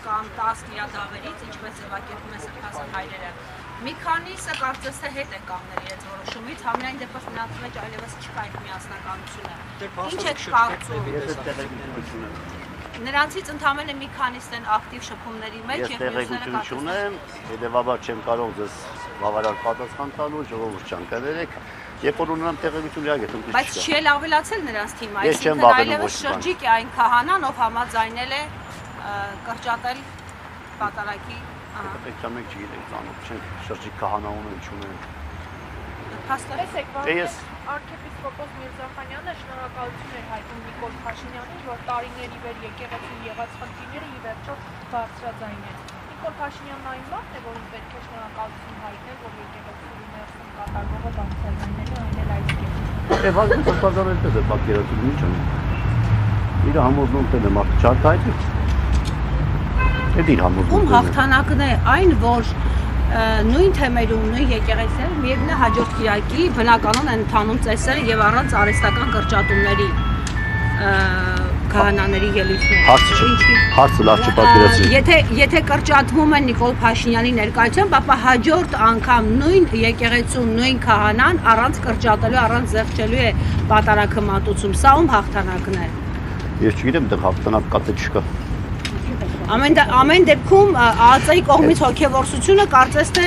կամ 10 իրադավերից, ինչպես ձևակերպում է սրբազան հայրերը, մի քանիսը կարծես թե հետ են կանգնել իրենց որոշումից, համենայն դեպս նրանց մեջ այլևս չկա այդ միասնականությունը։ Ինչ եք կարծում։ Նրանցից ընդամենը մի քանիսն են ակտիվ շփումների մեջ եւ տեղեկություն չունեմ, հետեւաբար չեմ կարող ձեզ բավարար պատասխան տալու, ժողովուրդ չանկաներեք, երբ որ ունենամ տեղեկություն լիագետ Բայց չի էլ ավելացել նրանց թիմը, այսինքն այլևս շրջիկ է այն քահանան, ով համաձայնել է կրճատել պատարագի Պետք մենք չգիտենք ծանոթ չենք, շրջիկ քահանա ունեն, չունեն։ Տեսեք, Արքեպիսկոպոս Միրզախանյանը շնորհակալություն էր հայտնում Նիկոլ Փաշինյանին, որ տարիների վեր եկեղեցին եղած խնդիրները ի վերջո բարձրաձայնեց։ Նիկոլ Փաշինյանն այն մարդն է, որին պետք է շնորհակալություն հայտնել, որ եկեղեցու ներսում կատարվողը բարձրաձայնել է, այն էլ այս կերպ։ Եվ սրբազանելպես է պատկերացնում, ինչ անի։ Իր համոզմունքն է մարդը չարտահայտի։ Այդ իր համոզմունքն է։ Ում հաղթանակն է այն, որ նույն թեմերում, նույն եկեղեցիներում միևնույն է հաջորդ կիրակի բնականon են ընթանում ծեսերը եւ առանց արհեստական կրճատումների քահանաների ելույթները։ Հարցը լավ չպատկերացրի։ Եթե կրճատվում են Նիկոլ Փաշինյանի ներկայությամբ, ապա հաջորդ անգամ նույն եկեղեցու նույն քահանան առանց կրճատելու, առանց զեղչելու է պատարագը մատուցում։ Սա ում հաղթանակն է։ Ես չգիտեմ, դեռ հաղթանակ կա թե չկա։ Ամեն դեպքում ԱԱԾ-ի կողմից հոգևորությունը կարծես թե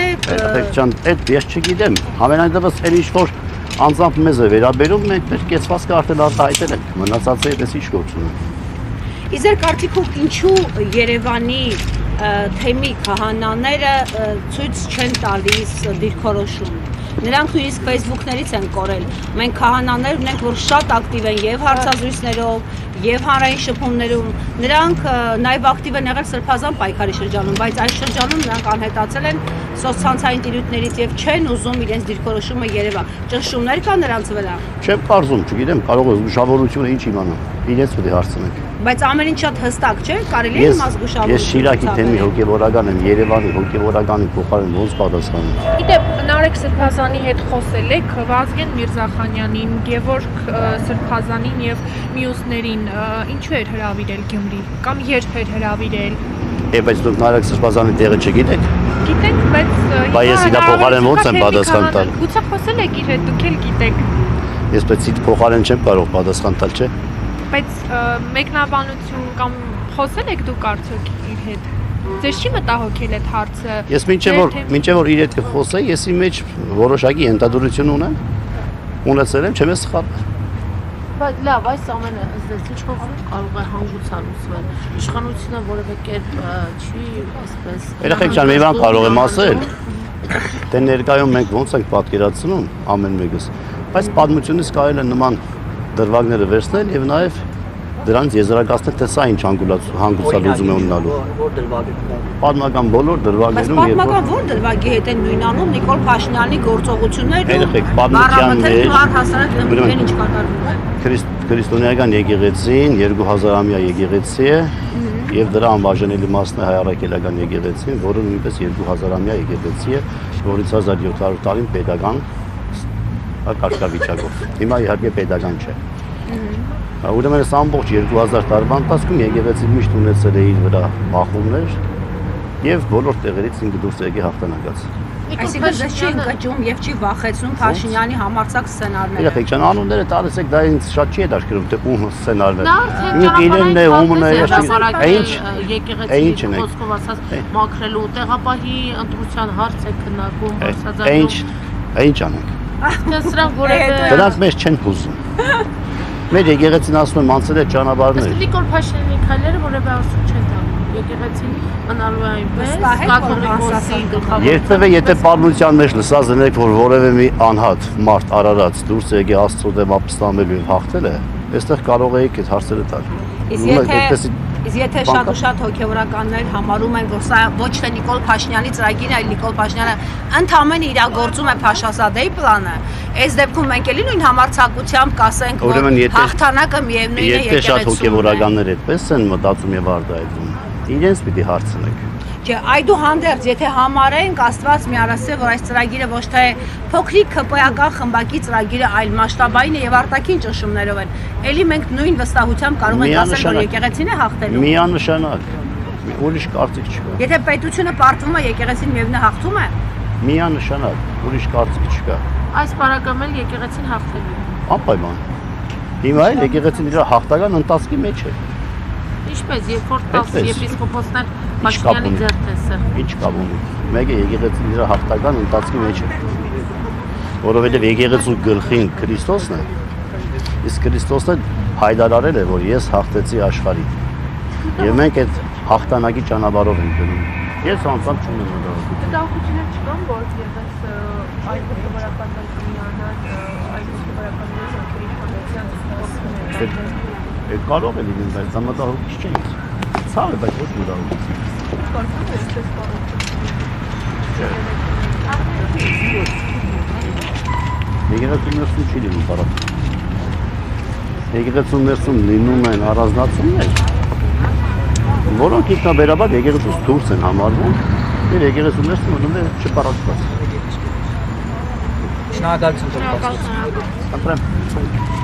այդ ես չգիտեմ, ամենայն դեպս էլ ինչ որ անձամբ մեզ է վերաբերում, մենք մեր կեցվածքը արդեն արտահայտել ենք, մնացածը այդպես ինչ գործ ունեն։ Իզեր կարծիքով ինչու Երևանի թեմի քահանաները ցույց չեն տալիս դիրքորոշում։ Նրանք նույնիսկ Facebook-ներից են կորել։ Մենք քահանաներ ունենք, որ շատ ակտիվ են եւ հարցազրույցներով, եւ հանրային շփումներում։ Նրանք նաեւ ակտիվ են եղել սրբազան պայքարի շրջանում, բայց այս շրջանում նրանք անհետացել են սոցցանցային տիրույթներից եւ չեն ուզում իրենց դիրքորոշումը Երևա։ Ճնշումներ կա նրանց վրա։ Չեմ կարծում, չգիտեմ, կարող է զգուշավորությունը ինչ իմանամ։ Իրենց պետք է հարցնենք։ Բայց ամեն ինչ շատ հստակ չէ, կարելի է զգուշավորություն։ Ես Շիրակի թեմի հոգևորական եմ, Երևանի հոգևորականի փոխարեն ոնց պատասխանում։ Գիտեք, Նարեկ Սրբազանի հետ խոսել եք Վազգեն Միրզախանյանին, Գևորգ Սրբազանին եւ մյուսներին, ինչու էր հրավիրել Գյումրի կամ երբ էր հրավիրել։ Բայց դուք Նարեկ Սրբազանի տեղը չգիտեք։ Գիտենք, բայց ես իրա փոխարեն ոնց եմ պատասխան տալ։ Գուցե խոսել եք իր հետ, դուք էլ գիտեք։ Ես բայց իր փոխարեն չեմ կարող պատասխան տալ, չէ՞։ Բայց մեկնաբանություն կամ խոսել եք դուք արդյոք իր հետ։ Ձեզ չի մտահոգել այդ հարցը։ Ես մինչև որ իր հետ կխոսեի, ես իմ մեջ որոշակի ենթադրություն ունեմ։ Ունեցել եմ, չեմ ես սխալվել։ Բայց լավ, այս ամենը ըստ ինչ կարող է հանգուցալուծվել։ Իշխանությունը որևէ կերպ չի այսպես։ Երեխեք ջան, մի բան կարող եմ ասել։ Դե ներկայում մենք ոնց ենք պատկերացնում ամեն մեկս։ Բայց պատմությունից կարելի է նման դրվագները վերցնել եւ նաեւ դրանց եզրակացնել թե սա ինչ հանգուցալուծում է ունենալու։ Որ դրվագը։ Պատմական բոլոր դրվագներում եւ պատմական որ դրվագի հետ են նույնանում Նիկոլ Փաշինյանի գործողությունները։ Երեխեք պատմության մեջ առհասարակ նույնն ինչ կատարվում է։ Քրիստոնեական եկեղեցին 2000-ամյա եկեղեցի է եւ դրա անբաժանելի մասն է հայ առաքելական եկեղեցին, որը նույնպես 2000-ամյա եկեղեցի է, որից 1700 տարին pedagogan կարգավիճակով։ Հիմա իհարկե pedagogan չէ։ Ուրեմն այս ամբողջ 2000 տարվա ընթացքում եկեղեցին միշտ ունեցել է իր վրա բախումներ եւ բոլոր տեղերից ինքը դուրս եկել հաղթանակած։ Այսինքն դες չի ընկճում եւ չի վախեցնում Փաշինյանի համարձակ սցենարները։ Երեխեք ջան, անունները տալիս եք, դա ինձ շատ չի հետաքրքրում, թե ում սցենարն է։ Իրենն է, ումն է, եկեղեցի խոսքով ասած մաքրելու տեղապահի ընտրության հարց է քննարկում, Ինչ անենք։ Սրանք որևէ Դրանք մեզ չեն հուզում։ Մեր եկեղեցին ասում եմ անցել է ճանապարհներ։ Նիկոլ Փաշինյանի քայլերը որևէ ասում չեն տալու։ Եկեղեցին մնալու է այնպես, կաթողիկոսի գլխավոր։ Երբևէ եթե պատմության մեջ լսած ունեք, որ որևէ մի անհատ մարդ արարած դուրս եկե Աստծո դեմ ապստամբել եւ հաղթել է, այստեղ կարող եք այդ հարցերը տալ։ Իսկ եթե շատ հոգևորականներ համարում են, որ սա ոչ թե Նիկոլ Փաշինյանի ծրագիրն է, այլ Նիկոլ Փաշինյանը ընդամենը իրագործում է Փաշազադեի պլանը, այս դեպքում մենք էլի նույն համարձակությամբ կասենք, որ հաղթանակը միևնույն է եկեղեցու։ Եթե շատ հոգևորականներ այդպես են մտածում եւ արտահայտում, իրենց պիտի հարցնեք։ Չէ, այդուհանդերձ, եթե համարենք Աստված մի արասե, որ այս ծրագիրը ոչ թե փոքրիկ ԿՊ-ական խմբակի ծրագիրը, այլ մասշտաբային եւ արտաքին ճնշումներով են, էլի մենք նույն վստահությամբ կարող ենք ասել, որ եկեղեցին է հաղթելու։ Միանշանակ։ Ուրիշ կարծիք չկա։ Եթե պետությունը պարտվում է, եկեղեցին միևնույն հաղթում է։ Միանշանակ, ուրիշ կարծիք չկա։ Այս բարակամ էլ եկեղեցին հաղթելու է։ Անպայման։ Հիմա էլ եկեղեցին իր հաղթական ընթացքի մեջ է։ Ինչպես, երբ որ 10 Այդպես։ եպիսկոպոսներ Ինչ Փաշինյանի կապ ունի։ ձեռքեսը։ Ինչ կապ ունի։ Մեկը եկեղեցին իր հաղթական ընթացքի մեջ է։ Որովհետև եկեղեցու գլխին Քրիստոսն է։ Իսկ Քրիստոսն հայտարարել է, որ ես հաղթեցի աշխարհին։ Եվ մենք այդ հաղթանակի ճանապարհով ենք գնում։ Ես անձամբ չունեմ դա։ Դիտախություններ չկան, որ եւս այդ հոգեբարականներ միանան, այդ հոգեբարականների զորքերի իշխանության ստեղծումները։ Այդ կարող է լինել, բայց դա մտահոգիչ չէ։ Ցավ է, բայց ոչ մտահոգիչ։ Կարծում եմ, այսպես կարող Եկեղեցու ներսում չի լինում բարակ։ Եկեղեցու ներսում լինում են առանձնացումներ, որոնք ինքնաբերաբար եկեղեցուց դուրս են համարվում, եւ եկեղեցու ներսում մնում է չպարակված։ Շնորհակալություն։ Ապրեմ։